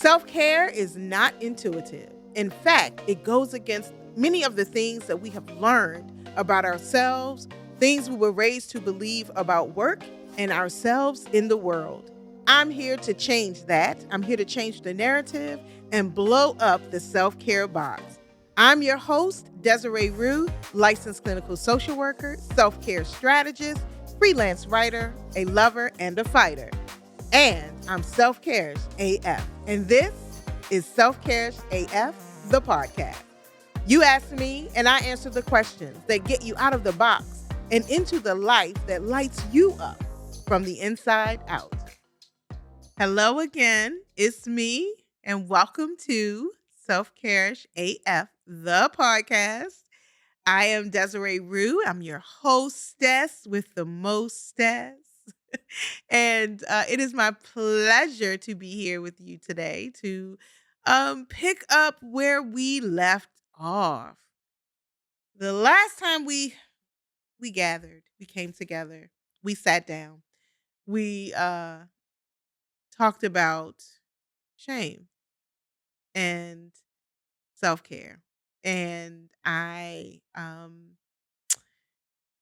Self-care is not intuitive. In fact, it goes against many of the things that we have learned about ourselves, things we were raised to believe about work and ourselves in the world. I'm here to change that. I'm here to change the narrative and blow up the self-care box. I'm your host, Desiree Rue, licensed clinical social worker, self-care strategist, freelance writer, a lover, and a fighter. And I'm Self Cares AF. And this is Self Cares AF, the podcast. You ask me, and I answer the questions that get you out of the box and into the life that lights you up from the inside out. Hello again. It's me, and welcome to Self Cares AF, the podcast. I am Desiree Rue. I'm your hostess with the mostess. And it is my pleasure to be here with you today to pick up where we left off. The last time we gathered, we came together, we sat down, we talked about shame and self-care. And I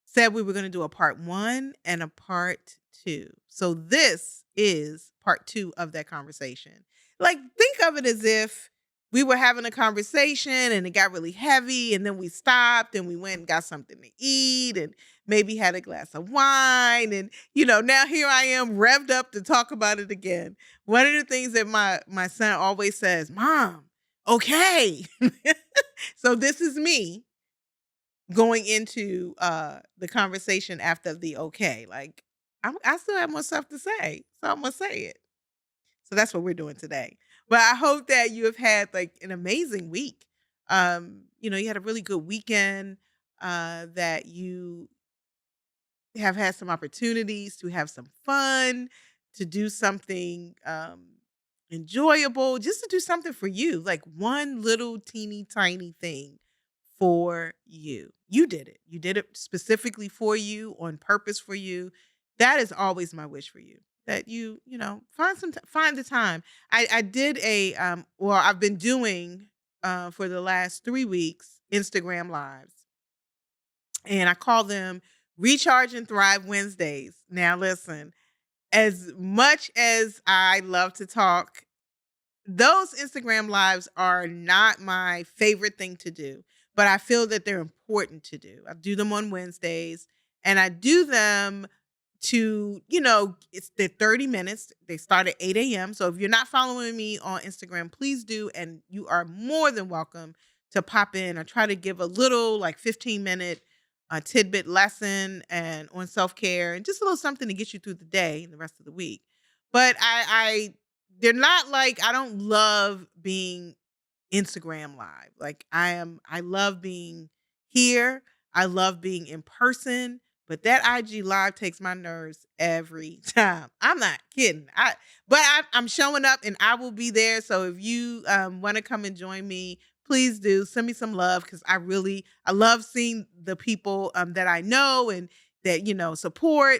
said we were going to do a part 1 and a part 2. So this is part 2 of that conversation. Like, think of it as if we were having a conversation and it got really heavy, and then we stopped and we went and got something to eat and maybe had a glass of wine. And, now here I am revved up to talk about it again. One of the things that my son always says, "Mom, okay." So this is me going into the conversation after the okay. Like, I still have more stuff to say, so I'm gonna say it. So that's what we're doing today. But I hope that you have had like an amazing week. You had a really good weekend, that you have had some opportunities to have some fun, to do something enjoyable, just to do something for you, like one little teeny tiny thing for you. You did it. You did it specifically for you, on purpose for you. That is always my wish for you. That find the time. I did I've been doing for the last 3 weeks Instagram lives, and I call them Recharge and Thrive Wednesdays. Now listen, as much as I love to talk, those Instagram lives are not my favorite thing to do, but I feel that they're important to do. I do them on Wednesdays, and I do them they're 30 minutes. They start at 8 a.m. So if you're not following me on Instagram, please do. And you are more than welcome to pop in. I try to give a little, like, 15-minute tidbit lesson and on self-care and just a little something to get you through the day and the rest of the week. But they're not like, I don't love being Instagram live. Like, I love being here. I love being in person, but that IG live takes my nerves every time. I'm not kidding. I'm showing up and I will be there. So if you want to come and join me, please do send me some love, because I love seeing the people that I know and that support.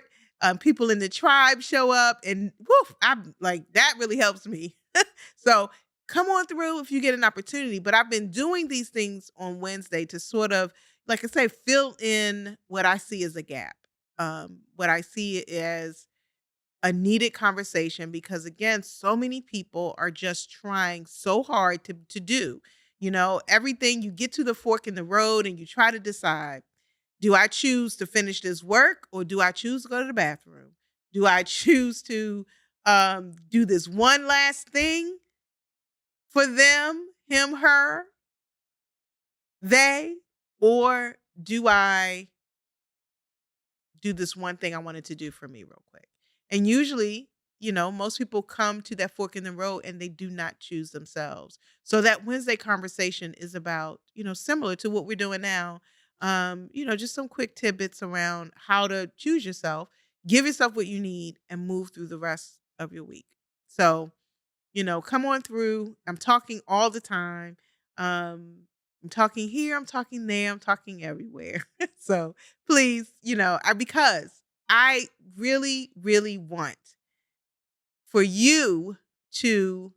People in the tribe show up, and woof, I'm like, that really helps me. So come on through if you get an opportunity. But I've been doing these things on Wednesday to sort of, like I say, fill in what I see as a gap, what I see as a needed conversation, because again, so many people are just trying so hard to do, everything. You get to the fork in the road and you try to decide, do I choose to finish this work, or do I choose to go to the bathroom? Do I choose to do this one last thing for them, him, her, they, or do I do this one thing I wanted to do for me real quick? And usually, most people come to that fork in the road and they do not choose themselves. So that Wednesday conversation is about, similar to what we're doing now. Just some quick tidbits around how to choose yourself, give yourself what you need, and move through the rest of your week. So, come on through. I'm talking all the time. I'm talking here, I'm talking there, I'm talking everywhere. So please, because I really, really want for you to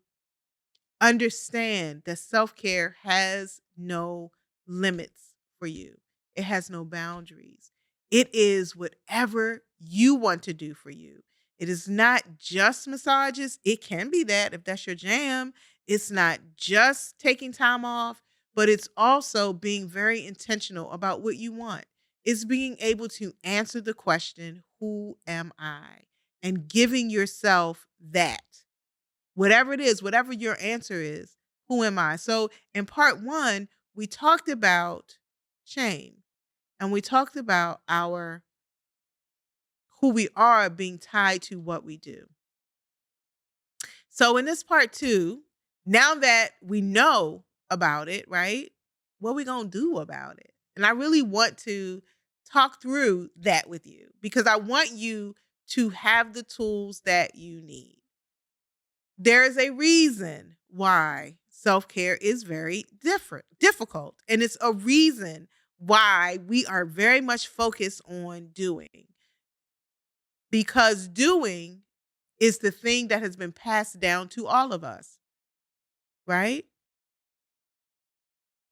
understand that self-care has no limits for you. It has no boundaries. It is whatever you want to do for you. It is not just massages. It can be that if that's your jam. It's not just taking time off, but it's also being very intentional about what you want. It's being able to answer the question, who am I? And giving yourself that. Whatever it is, whatever your answer is, who am I? So in part one, we talked about shame and we talked about our who we are being tied to what we do. So in this part two, now that we know about it, right? What we gonna do about it? And I really want to talk through that with you because I want you to have the tools that you need. There is a reason why self-care is very difficult. And it's a reason why we are very much focused on doing. Because doing is the thing that has been passed down to all of us, right?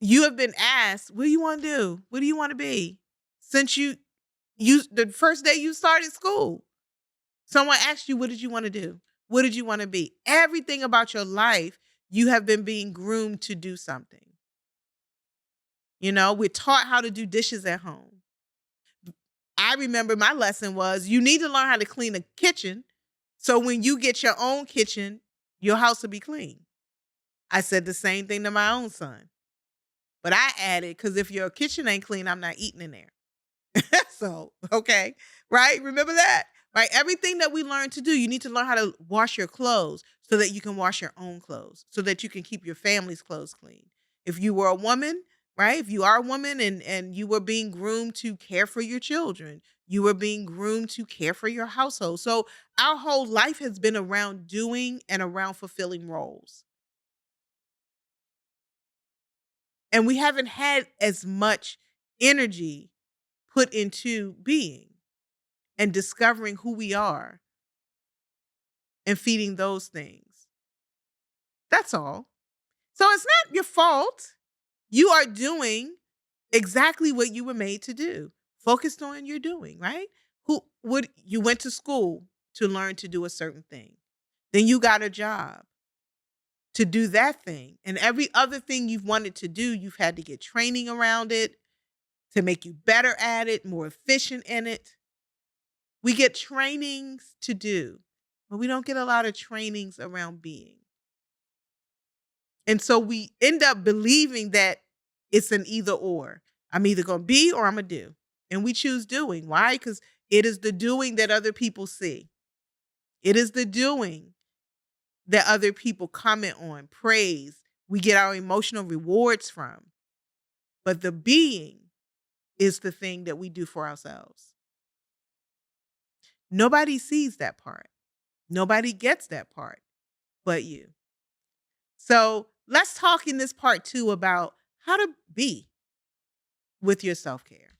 You have been asked, what do you want to do? What do you want to be? Since you the first day you started school, someone asked you, what did you want to do? What did you want to be? Everything about your life, you have been being groomed to do something. You know, we're taught how to do dishes at home. I remember my lesson was you need to learn how to clean a kitchen. So when you get your own kitchen, your house will be clean. I said the same thing to my own son. But I added, because if your kitchen ain't clean, I'm not eating in there. So, okay, right? Remember that? Right? Everything that we learn to do, you need to learn how to wash your clothes so that you can wash your own clothes, so that you can keep your family's clothes clean. If you were a woman, right? If you are a woman and you were being groomed to care for your children, you were being groomed to care for your household. So our whole life has been around doing and around fulfilling roles. And we haven't had as much energy put into being and discovering who we are and feeding those things. That's all. So it's not your fault. You are doing exactly what you were made to do. Focused on your doing, right? Who would you went to school to learn to do a certain thing. Then you got a job to do that thing. And every other thing you've wanted to do, you've had to get training around it to make you better at it, more efficient in it. We get trainings to do, but we don't get a lot of trainings around being. And so we end up believing that it's an either or. I'm either going to be or I'm going to do. And we choose doing. Why? Because it is the doing that other people see. It is the doing that other people comment on, praise, we get our emotional rewards from. But the being is the thing that we do for ourselves. Nobody sees that part. Nobody gets that part but you. So let's talk in this part two about how to be with your self-care.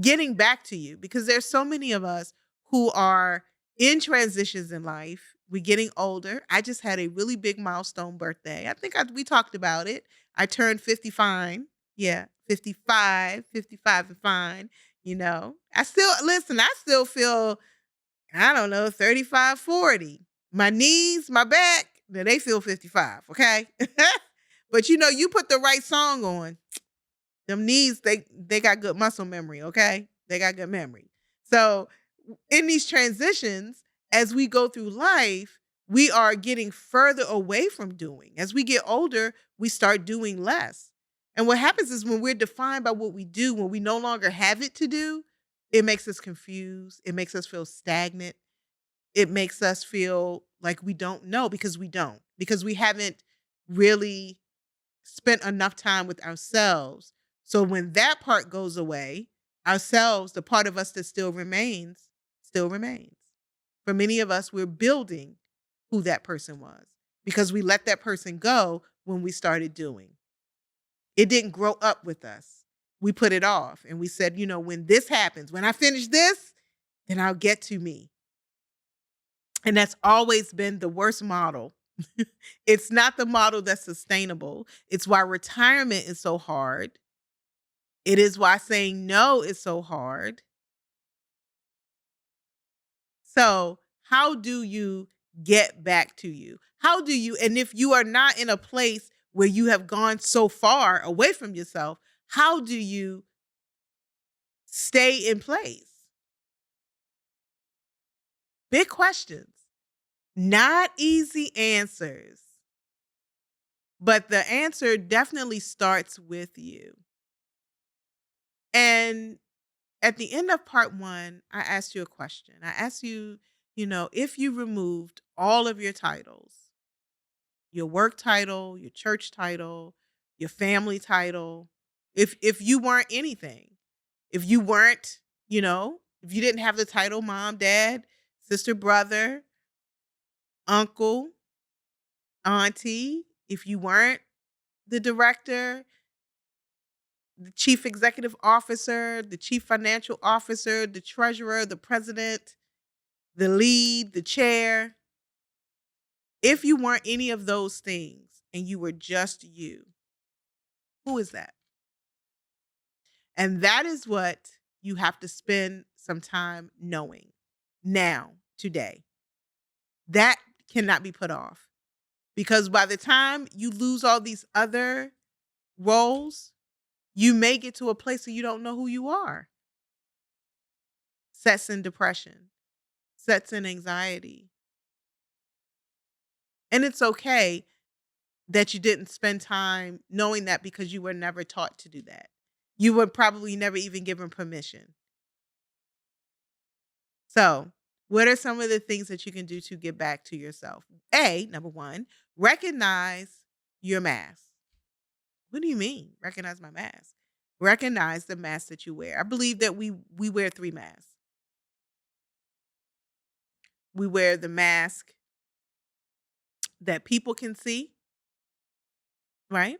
Getting back to you, because there's so many of us who are in transitions in life. We're getting older. I just had a really big milestone birthday. I think we talked about it. I turned 55. Yeah, 55 and fine. You know, I still feel, I don't know, 35, 40. My knees, my back, they feel 55, okay? But you know, you put the right song on, them knees, they got good muscle memory, okay? They got good memory. So in these transitions, as we go through life, we are getting further away from doing. As we get older, we start doing less. And what happens is when we're defined by what we do, when we no longer have it to do, it makes us confused. It makes us feel stagnant. It makes us feel like we don't know because we don't, because we haven't really spent enough time with ourselves. So when that part goes away, ourselves, the part of us that still remains, still remains. For many of us, we're building who that person was because we let that person go when we started doing. It didn't grow up with us. We put it off and we said, you know, when this happens, when I finish this, then I'll get to me. And that's always been the worst model It's not the model that's sustainable. It's why retirement is so hard. It is why saying no is so hard. So, how do you get back to you? How do you, and if you are not in a place where you have gone so far away from yourself, how do you stay in place? Big questions, not easy answers, but the answer definitely starts with you. And at the end of part one, I asked you a question. I asked you, if you removed all of your titles, your work title, your church title, your family title, if you weren't anything, if you weren't, if you didn't have the title mom, dad, sister, brother, uncle, auntie, if you weren't the director, the chief executive officer, the chief financial officer, the treasurer, the president, the lead, the chair, if you weren't any of those things and you were just you, who is that? And that is what you have to spend some time knowing now, today. That cannot be put off because by the time you lose all these other roles, you may get to a place where you don't know who you are. Sets in depression, sets in anxiety. And it's okay that you didn't spend time knowing that because you were never taught to do that. You were probably never even given permission. So, what are some of the things that you can do to get back to yourself? Number one, recognize your mask. What do you mean? Recognize my mask. Recognize the mask that you wear. I believe that we wear three masks. We wear the mask that people can see, right?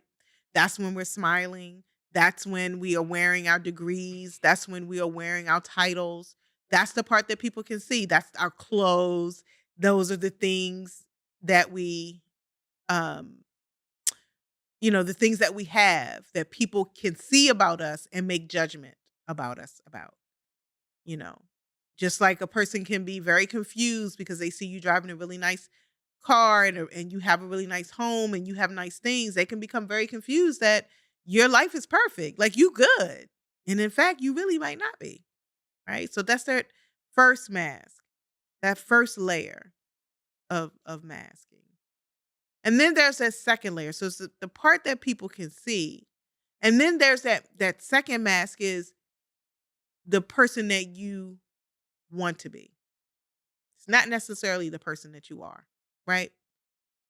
That's when we're smiling. That's when we are wearing our degrees. That's when we are wearing our titles. That's the part that people can see. That's our clothes. Those are the things that we, um, the things that we have that people can see about us and make judgment about us about, you know. Just like a person can be very confused because they see you driving a really nice car and you have a really nice home and you have nice things, they can become very confused that your life is perfect. Like you good. And in fact, you really might not be. Right. So that's that first mask, that first layer of masking. And then there's that second layer. So it's the part that people can see. And then there's that second mask is the person that you want to be. It's not necessarily the person that you are, right?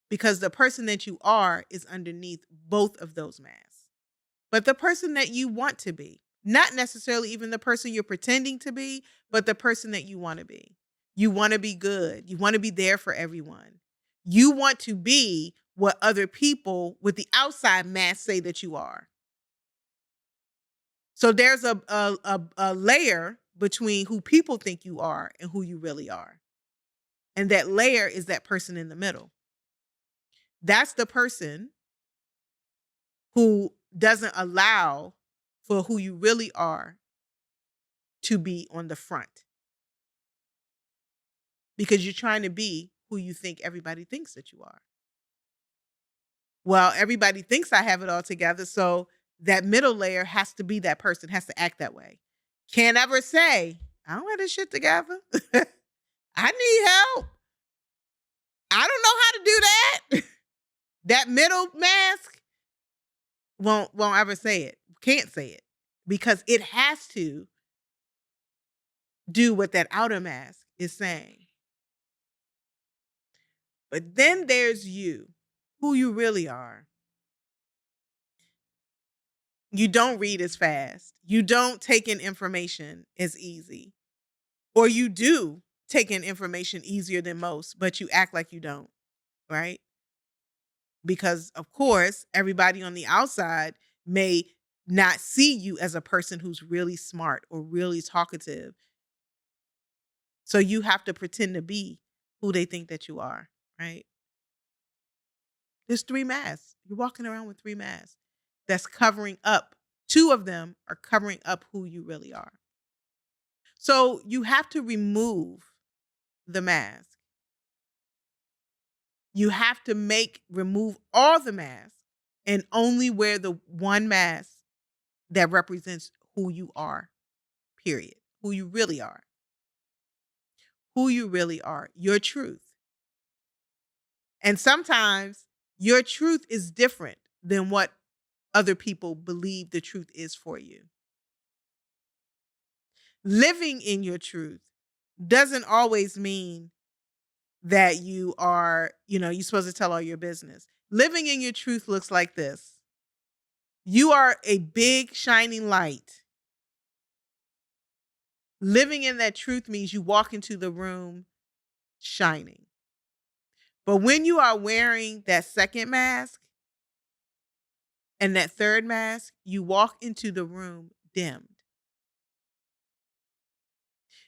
Because the person that you are is underneath both of those masks. But the person that you want to be, not necessarily even the person you're pretending to be, but the person that you want to be. You want to be good. You want to be there for everyone. You want to be what other people with the outside mask say that you are. So there's a layer between who people think you are and who you really are. And that layer is that person in the middle. That's the person who doesn't allow for who you really are to be on the front. Because you're trying to be who you think everybody thinks that you are. Well, everybody thinks I have it all together, so that middle layer has to be that person, has to act that way. Can't ever say, I don't have this shit together. I need help. I don't know how to do that. That middle mask won't ever say it. Can't say it. Because it has to do what that outer mask is saying. But then there's you, who you really are. You don't read as fast. You don't take in information as easy. Or you do take in information easier than most, but you act like you don't, right? Because, of course, everybody on the outside may not see you as a person who's really smart or really talkative. So you have to pretend to be who they think that you are, right? There's 3 masks. You're walking around with 3 masks that's covering up. 2 of them are covering up who you really are. So you have to remove the mask. You have to remove all the masks and only wear the one mask that represents who you are, period. Who you really are. Who you really are, your truth. And sometimes your truth is different than what other people believe the truth is for you. Living in your truth doesn't always mean that you're supposed to tell all your business. Living in your truth looks like this. You are a big shining light. Living in that truth means you walk into the room shining. But when you are wearing that second mask and that third mask, you walk into the room dimmed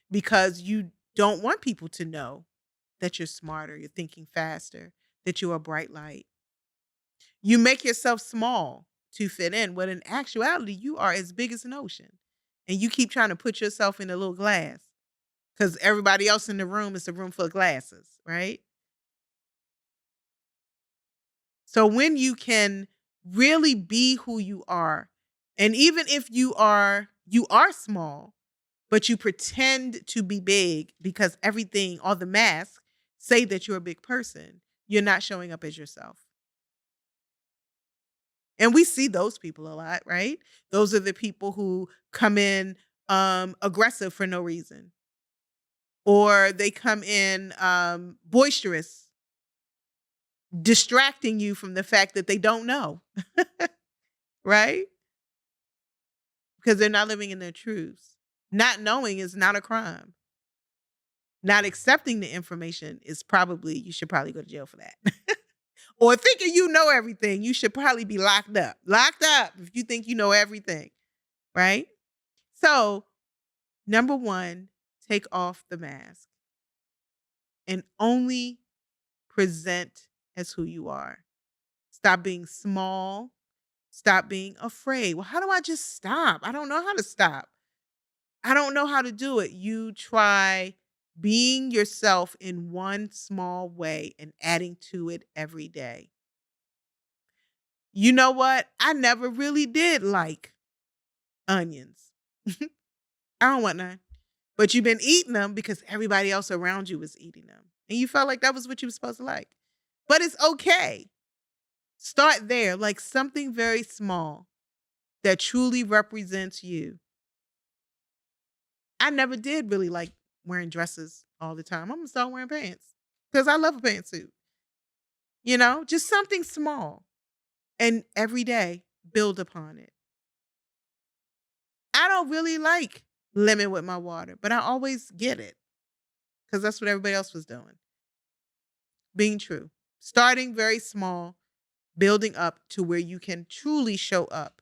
because you don't want people to know that you're smarter, you're thinking faster, that you're a bright light. You make yourself small to fit in, when in actuality, you are as big as an ocean. And you keep trying to put yourself in a little glass because everybody else in the room is a room full of glasses, right? So when you can really be who you are, and even if you are small, but you pretend to be big because all the masks say that you're a big person, you're not showing up as yourself. And we see those people a lot, right? Those are the people who come in aggressive for no reason, or they come in boisterous, distracting you from the fact that they don't know, right? Because they're not living in their truths. Not knowing is not a crime. Not accepting the information you should probably go to jail for that. Or thinking you know everything, you should probably be locked up. Locked up if you think you know everything, right? So, number 1, take off the mask and only present as who you are. Stop being small. Stop being afraid. Well, how do I just stop? I don't know how to stop. I don't know how to do it. You try being yourself in one small way and adding to it every day. You know what? I never really did like onions. I don't want none. But you've been eating them because everybody else around you was eating them. And you felt like that was what you were supposed to like. But it's okay. Start there, like something very small that truly represents you. I never did really like wearing dresses all the time. I'm gonna start wearing pants because I love a pantsuit. Just something small. And every day, build upon it. I don't really like lemon with my water, but I always get it because that's what everybody else was doing. Being true. Starting very small, building up to where you can truly show up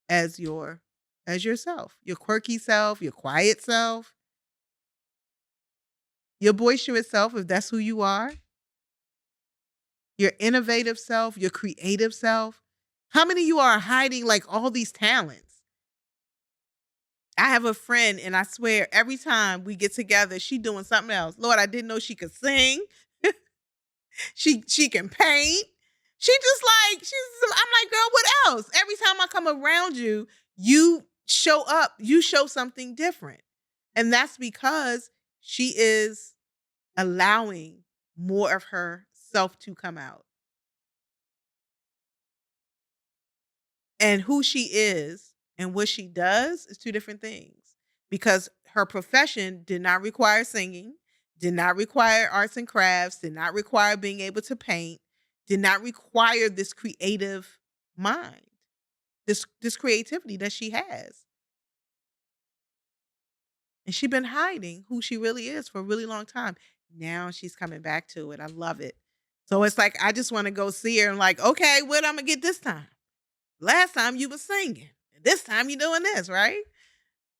as yourself, your quirky self, your quiet self, your boisterous self, if that's who you are, your innovative self, your creative self. How many of you are hiding like all these talents? I have a friend, and I swear every time we get together, she doing something else. Lord, I didn't know she could sing. She can paint. I'm like, girl, what else? Every time I come around you, you show up, you show something different. And that's because she is allowing more of herself to come out. And who she is and what she does is 2 different things. Because her profession did not require singing, did not require arts and crafts, did not require being able to paint, did not require this creative mind, this creativity that she has. And she's been hiding who she really is for a really long time. Now she's coming back to it. I love it. So it's like I just want to go see her and like, okay, what I'm gonna get this time? Last time you were singing. This time you're doing this, right?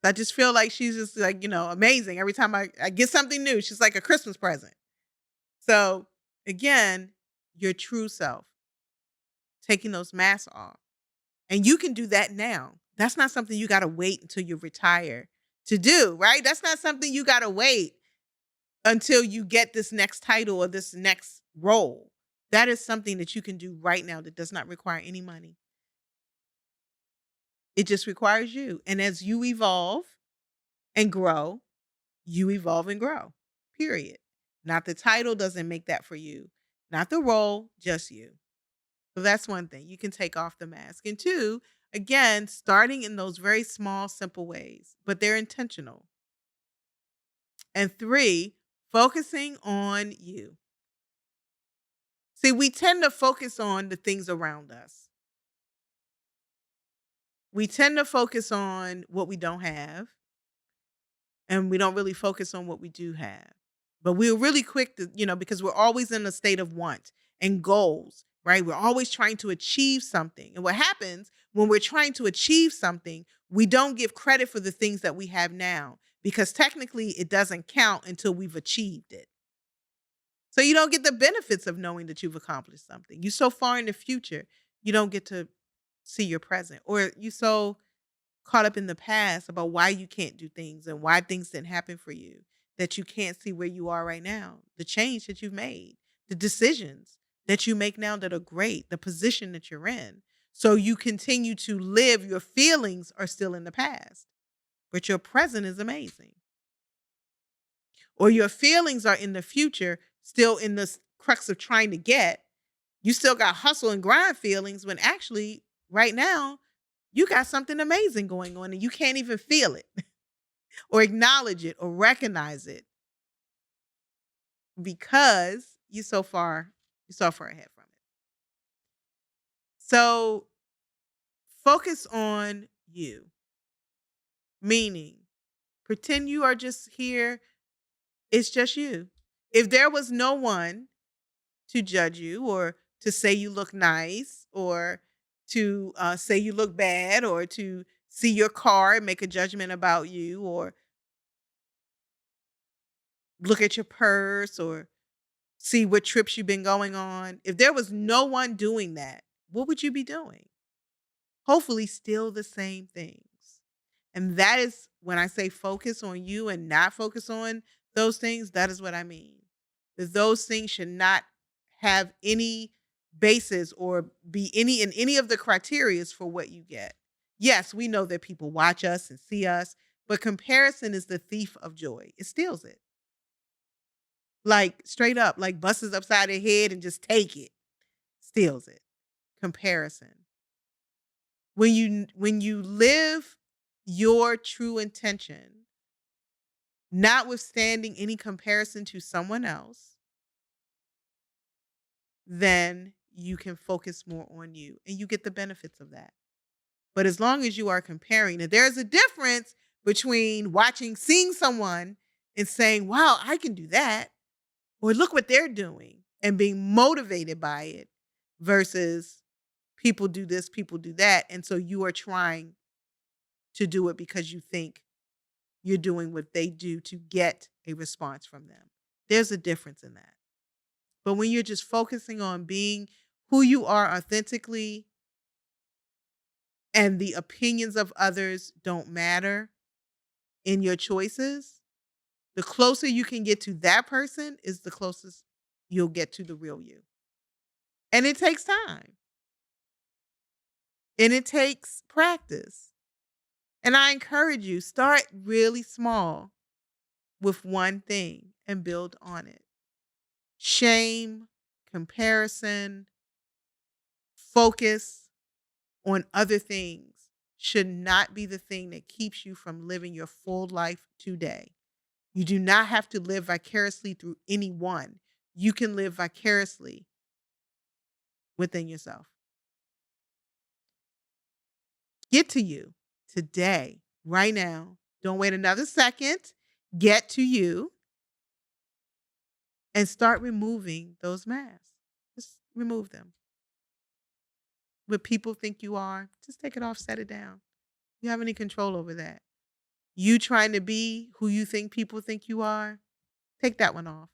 I just feel like she's just like, amazing. Every time I get something new, she's like a Christmas present. So again, your true self. taking those masks off. And you can do that now. That's not something you got to wait until you retire to do, right? That's not something you got to wait until you get this next title or this next role. That is something that you can do right now that does not require any money. It just requires you. And as you evolve and grow, you evolve and grow, period. Not the title doesn't make that for you, not the role, just you. So that's one thing. You can take off the mask. And two, again, starting in those very small, simple ways, but they're intentional. And three, focusing on you. See, we tend to focus on the things around us. We tend to focus on what we don't have, and we don't really focus on what we do have. But we're really quick to, because we're always in a state of want and goals, right? We're always trying to achieve something. And what happens when we're trying to achieve something, we don't give credit for the things that we have now because technically it doesn't count until we've achieved it. So you don't get the benefits of knowing that you've accomplished something. You're so far in the future, you don't get to see your present, or you so caught up in the past about why you can't do things and why things didn't happen for you that you can't see where you are right now, the change that you've made, the decisions that you make now that are great, the position that you're in. So you continue to live, your feelings are still in the past, but your present is amazing. Or your feelings are in the future, still in the crux of trying to get. You still got hustle and grind feelings when actually right now you got something amazing going on and you can't even feel it or acknowledge it or recognize it because you're so far ahead from it. So focus on you, meaning pretend you are just here. It's just you. If there was no one to judge you or to say you look nice or to say you look bad or to see your car and make a judgment about you or look at your purse or see what trips you've been going on. If there was no one doing that, what would you be doing? Hopefully still the same things. And that is when I say focus on you and not focus on those things, that is what I mean. That those things should not have any basis or be in any of the criterias for what you get. Yes, we know that people watch us and see us, but comparison is the thief of joy. It steals it. Like straight up, like busts upside their head and just take it. Steals it. Comparison. When you live your true intention, notwithstanding any comparison to someone else, then you can focus more on you and you get the benefits of that. But as long as you are comparing, and there's a difference between seeing someone and saying, wow, I can do that, or look what they're doing and being motivated by it versus people do this, people do that. And so you are trying to do it because you think you're doing what they do to get a response from them. There's a difference in that. But when you're just focusing on being who you are authentically and the opinions of others don't matter in your choices, the closer you can get to that person is the closest you'll get to the real you. And it takes time. And it takes practice. And I encourage you, start really small with one thing and build on it. Shame, comparison, focus on other things should not be the thing that keeps you from living your full life today. You do not have to live vicariously through anyone. You can live vicariously within yourself. Get to you today, right now. Don't wait another second. Get to you and start removing those masks. Just remove them. What people think you are, just take it off, set it down. You have any control over that. You trying to be who you think people think you are, take that one off.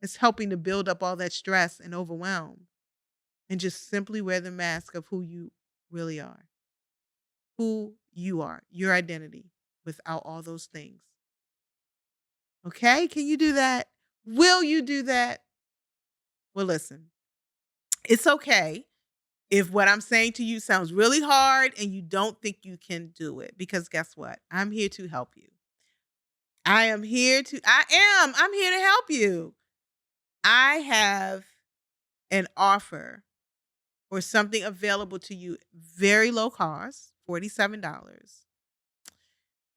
It's helping to build up all that stress and overwhelm. and just simply wear the mask of who you really are, who you are, your identity without all those things. Okay? Can you do that? Will you do that? Well, listen, it's okay if what I'm saying to you sounds really hard and you don't think you can do it, because guess what? I'm here to help you. I'm here to help you. I have an offer or something available to you, very low cost, $47.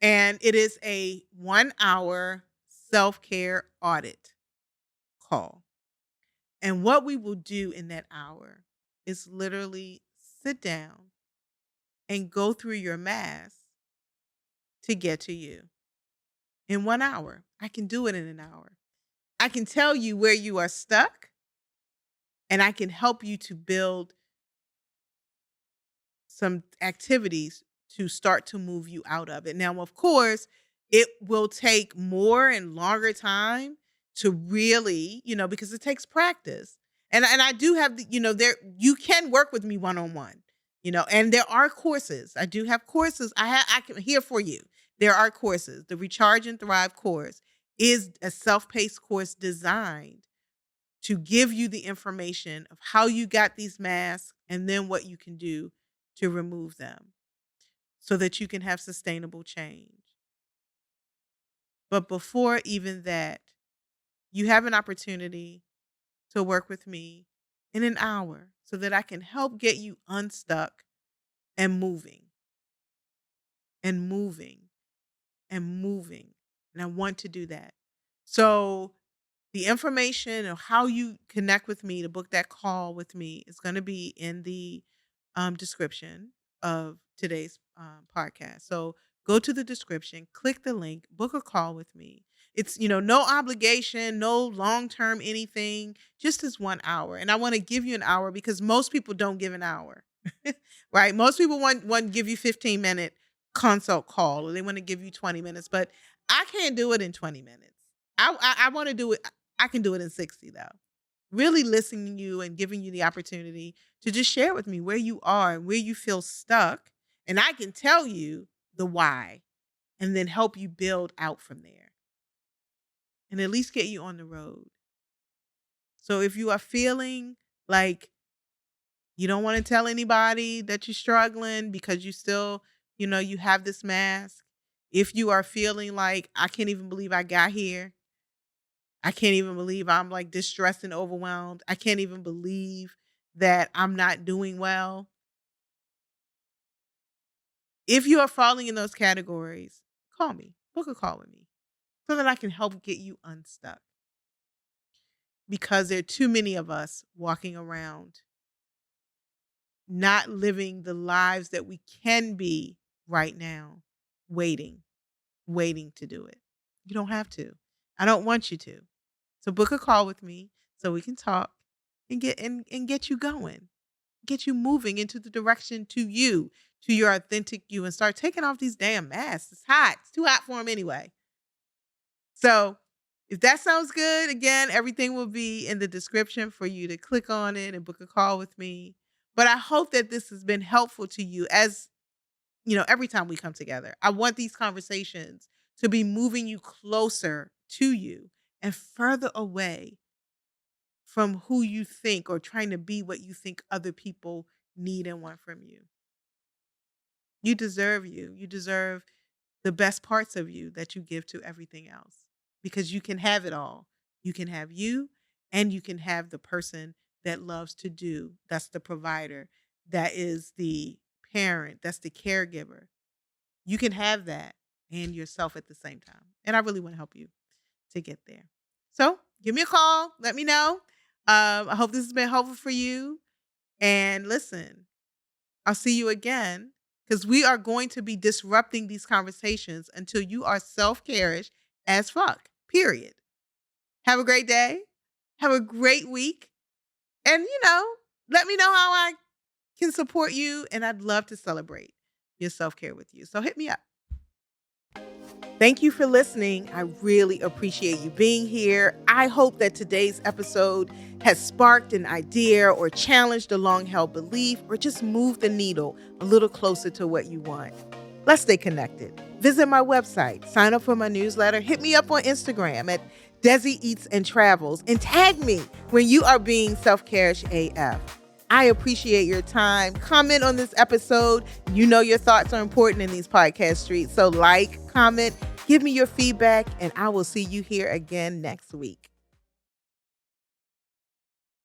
And it is a 1-hour self-care audit call. And what we will do in that hour is literally sit down and go through your mask to get to you in 1 hour. I can do it in an hour. I can tell you where you are stuck, and I can help you to build some activities to start to move you out of it. Now, of course, it will take more and longer time to really, because it takes practice. And I do have there you can work with me one-on-one, and there are courses. I do have courses. I can here for you. There are courses. The Recharge and Thrive course is a self-paced course designed to give you the information of how you got these masks and then what you can do to remove them so that you can have sustainable change. But before even that, you have an opportunity to work with me in an hour so that I can help get you unstuck and moving and moving and moving. And I want to do that. So the information of how you connect with me to book that call with me is going to be in the description of today's podcast. So go to the description, click the link, book a call with me. It's, no obligation, no long term anything, just this 1 hour. And I want to give you an hour because most people don't give an hour, right? Most people want to give you 15-minute consult call, or they want to give you 20 minutes, but I can't do it in 20 minutes. I want to do it. I can do it in 60 though. Really listening to you and giving you the opportunity to just share with me where you are and where you feel stuck. And I can tell you the why and then help you build out from there and at least get you on the road. So if you are feeling like you don't want to tell anybody that you're struggling because you still, you have this mask, if you are feeling like I can't even believe I got here, I can't even believe I'm like distressed and overwhelmed, I can't even believe that I'm not doing well. If you are falling in those categories, call me, book a call with me so that I can help get you unstuck. Because there are too many of us walking around not living the lives that we can be right now, waiting to do it. You don't have to. I don't want you to. So book a call with me so we can talk and get you going. Get you moving into the direction to your authentic you, and start taking off these damn masks. It's hot. It's too hot for them anyway. So if that sounds good, again, everything will be in the description for you to click on it and book a call with me. But I hope that this has been helpful to you as, every time we come together. I want these conversations to be moving you closer to you and further away from who you think or trying to be what you think other people need and want from you. You deserve you. You deserve the best parts of you that you give to everything else, because you can have it all. You can have you, and you can have the person that loves to do. That's the provider. That is the parent. That's the caregiver. You can have that and yourself at the same time. And I really want to help you to get there. So give me a call. Let me know. I hope this has been helpful for you. And listen, I'll see you again, because we are going to be disrupting these conversations until you are self-care-ish as fuck, period. Have a great day. Have a great week. And, let me know how I can support you. And I'd love to celebrate your self-care with you. So hit me up. Thank you for listening. I really appreciate you being here. I hope that today's episode has sparked an idea or challenged a long-held belief or just moved the needle a little closer to what you want. Let's stay connected. Visit my website, sign up for my newsletter, hit me up on Instagram at Desi Eats and Travels, and tag me when you are being self-care-ish AF. I appreciate your time. Comment on this episode. You know your thoughts are important in these podcast streets. So like, comment, give me your feedback, and I will see you here again next week.